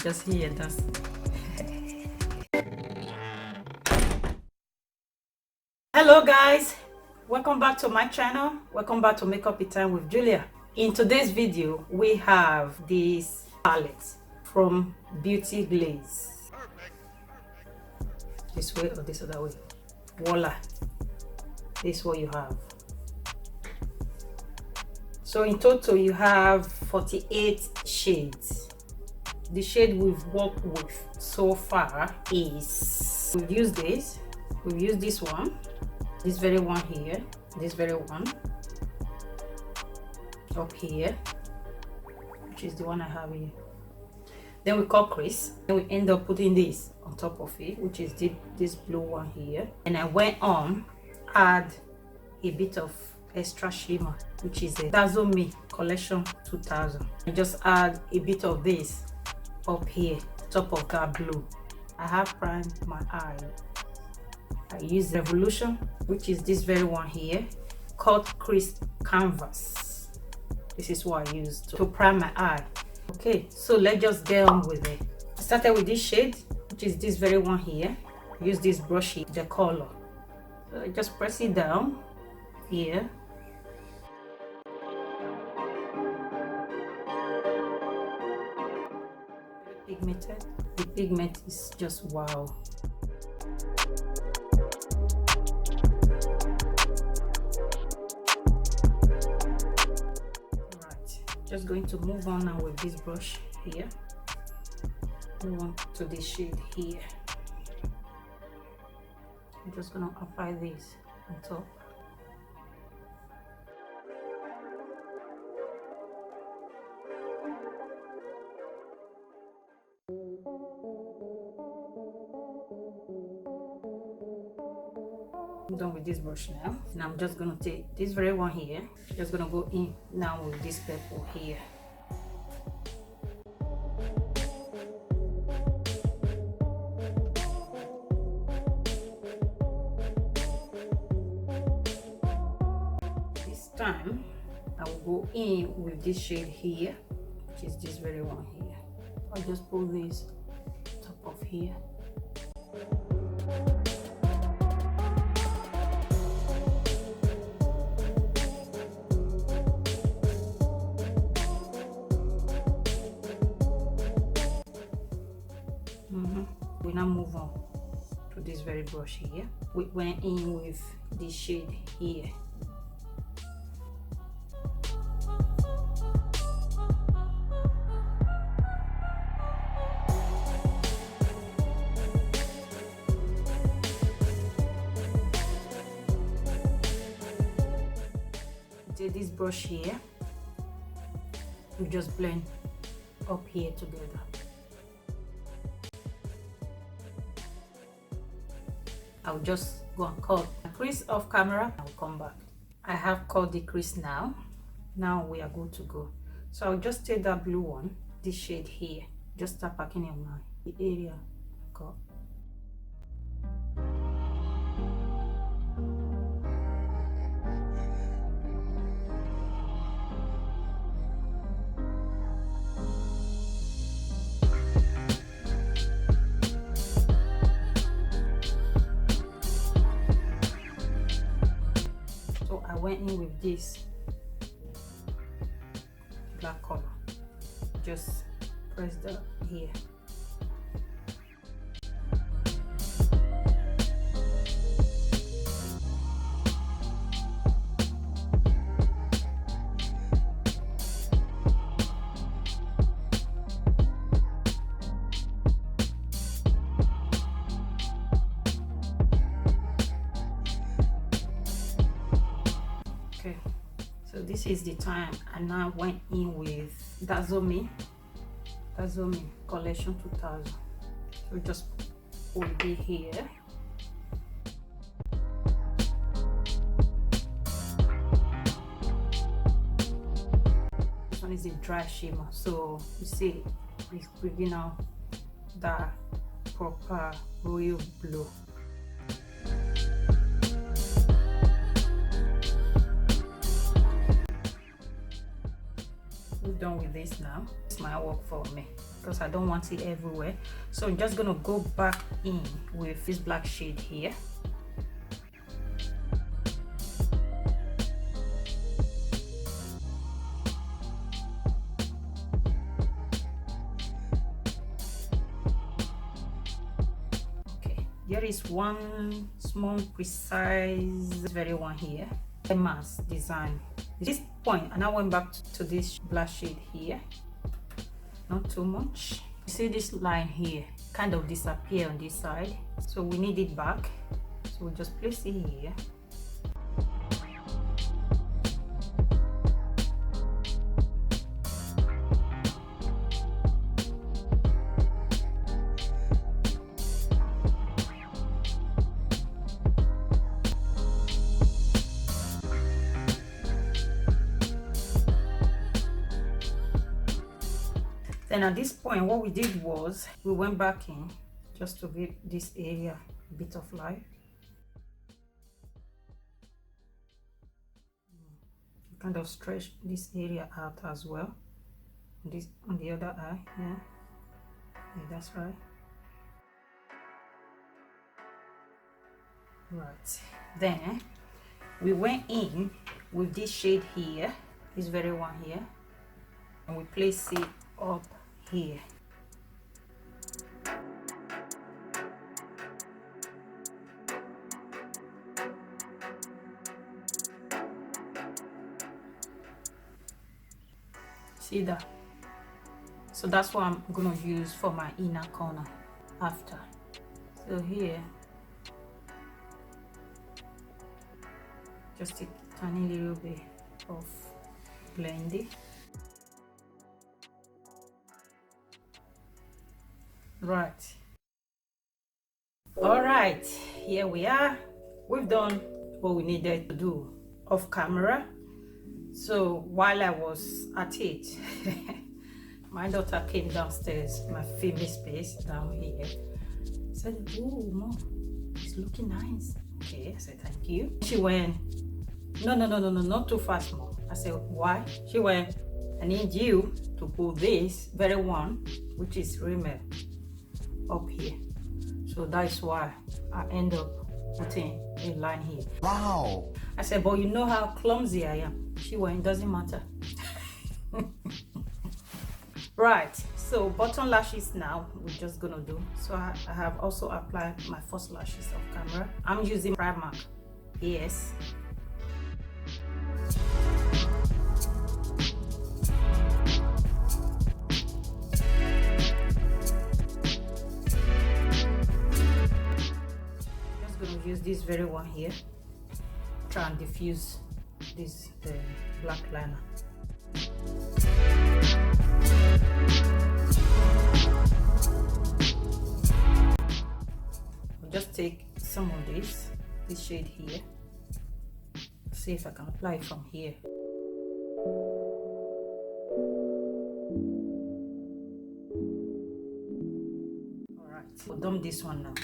just here. That's Hello guys, welcome back to my channel. Welcome back to Makeup with Time with Julia. In today's video we have this palette from Beauty Glazed. This way or this other way. Voila, this is what you have. So in total you have 48 shades. The shade we've worked with so far is, we've used this one, this very one here, this very one up here, which is the one I have here. Then we cut Crease, and we end up putting this on top of it, which is this blue one here. And I went on add a bit of extra shimmer, which is a Dazzle Me collection 2000. I just add a bit of this up here, top of that blue. I have primed my eye. I use Revolution, which is this very one here, called Crease Canvas. This is what I use to prime my eye. Okay, so let's just get on with it. I started with this shade, which is this very one here. Use this brush here, Docolor. So I just press it down here. Pigmented. The pigment is just wow. Just going to move on now with this brush here. Move on to this shade here. I'm just gonna apply this on top. I'm done with this brush now, and I'm just gonna take this very one here, just gonna go in now with this purple here. This time I will go in with this shade here, which is this very one here. I'll just pull this top of here. We now move on to this very brush here. We went in with this shade here. Take this brush here. We just blend up here together. I'll just go and cut the crease off camera. I'll come back. I have cut the crease now. Now we are good to go. So I'll just take that blue one, this shade here, just start packing in the area I cut. Went in with this black color, just press that here. Okay, so this is the time I now went in with Dazzle Me collection 2000. So just hold it here. This one is a dry shimmer, so you see it's bringing out that proper royal blue. Done with this now. It's my work for me. because I don't want it everywhere. So I'm just gonna go back in with this black shade here. There is one small precise very one here, a mask design. At this point, and I went back to this black shade here, not too much. You see this line here kind of disappear on this side, so we need it back. So we'll just place it here. Then at this point, what we did was we went back in just to give this area a bit of light. Kind of stretch this area out as well. This on the other eye, yeah, that's right. Right, then we went in with this shade here, this very one here, and we place it up here. See that? So that's what I'm gonna use for my inner corner after. So here, just a tiny little bit of blending. Right. All right, here we are. We've done what we needed to do off camera. So while I was at it, my daughter came downstairs, my favorite space down here. Said, "Oh, Mom, it's looking nice." Okay, I said, "Thank you." She went, no, not too fast, Mom." I said, "Why?" She went, "I need you to put this very one, which is rímel, up here." So that's why I end up putting a line here. Wow. I said, "But you know how clumsy I am." She went, "It doesn't matter." Right, so bottom lashes now we're just gonna do. So I have also applied my first lashes off camera. I'm using Primark Yes. Use this very one here, try and diffuse this black liner. I'll just take some of this shade here, see if I can apply it from here. All right, so dump this one now.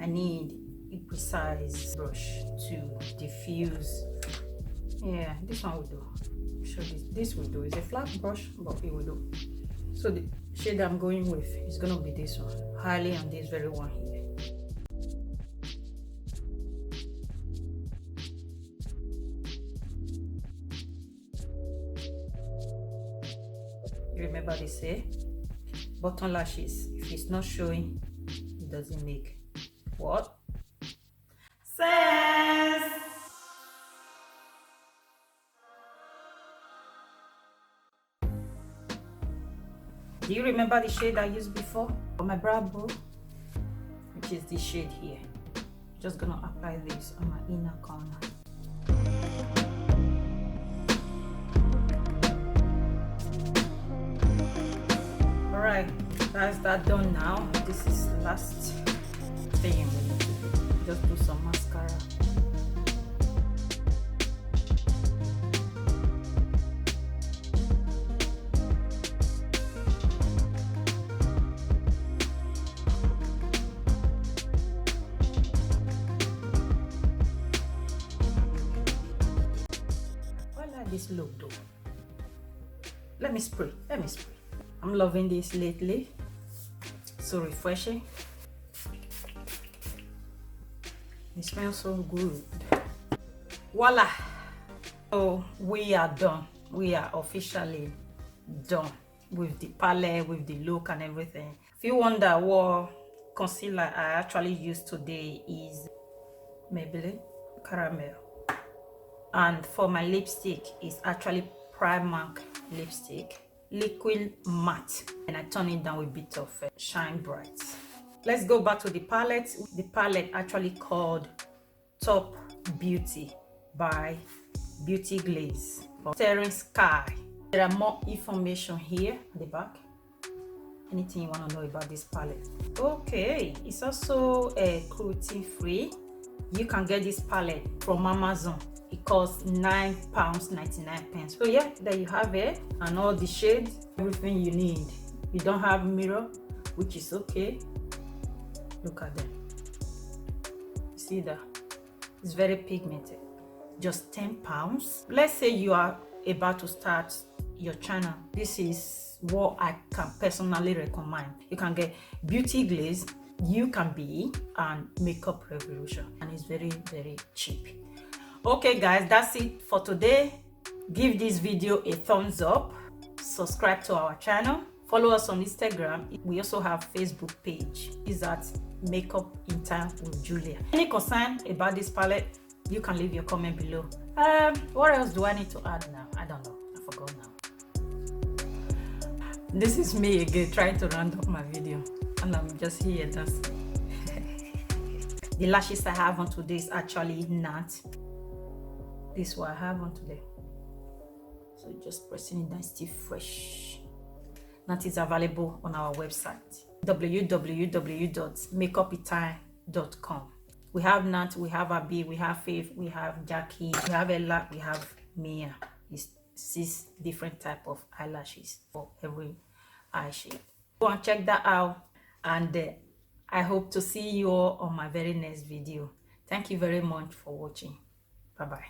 I need a precise brush to diffuse. Yeah, this one will do. So this will do. It's a flat brush, but it will do. So the shade I'm going with is gonna be this one, highly on this very one here. You remember they say bottom lashes, if it's not showing, it doesn't make what? Sense. Do you remember the shade I used before for my brow bone? Which is this shade here. Just gonna apply this on my inner corner. Alright, that's that done now. This is the last thing we need to do. Just do some mascara. I like this look though. Let me spray. I'm loving this lately. So refreshing. It smells so good. Voila! So we are done. We are officially done with the palette, with the look and everything. If you wonder what concealer I actually used today, is Maybelline Caramel, and for my lipstick is actually Primark lipstick, liquid matte, and I turn it down with a bit of Shine Bright. Let's go back to the palette. The palette actually called Top Beauty by Beauty Glazed Starry Sky. There are more information here at the back. Anything you want to know about this palette. Okay, it's also cruelty free. You can get this palette from Amazon. It costs £9.99. So yeah, there you have it, and all the shades, everything you need. You don't have mirror, which is okay. Look at them. You see that? It's very pigmented. Just £10. Let's say you are about to start your channel. This is what I can personally recommend. You can get Beauty Glazed, You Can Be, and Makeup Revolution, and it's very, very cheap. Okay guys, that's it for today. Give this video a thumbs up, subscribe to our channel, follow us on Instagram. We also have Facebook page. Is at Makeup in Time with Julia. Any concern about this palette, you can leave your comment below. What else do I need to add now? I don't know, I forgot now. This is me again trying to round up my video, and I'm just here dancing. The lashes I have on today is actually NAT. This is what I have on today. So just pressing it down, still fresh. NAT is available on our website, www.makeupitime.com. We have Nat, we have Abby, we have Faith, we have Jackie, we have Ella, we have Mia. It's 6 different type of eyelashes for every eye shape. Go and check that out, and I hope to see you all on my very next video. Thank you very much for watching. Bye bye.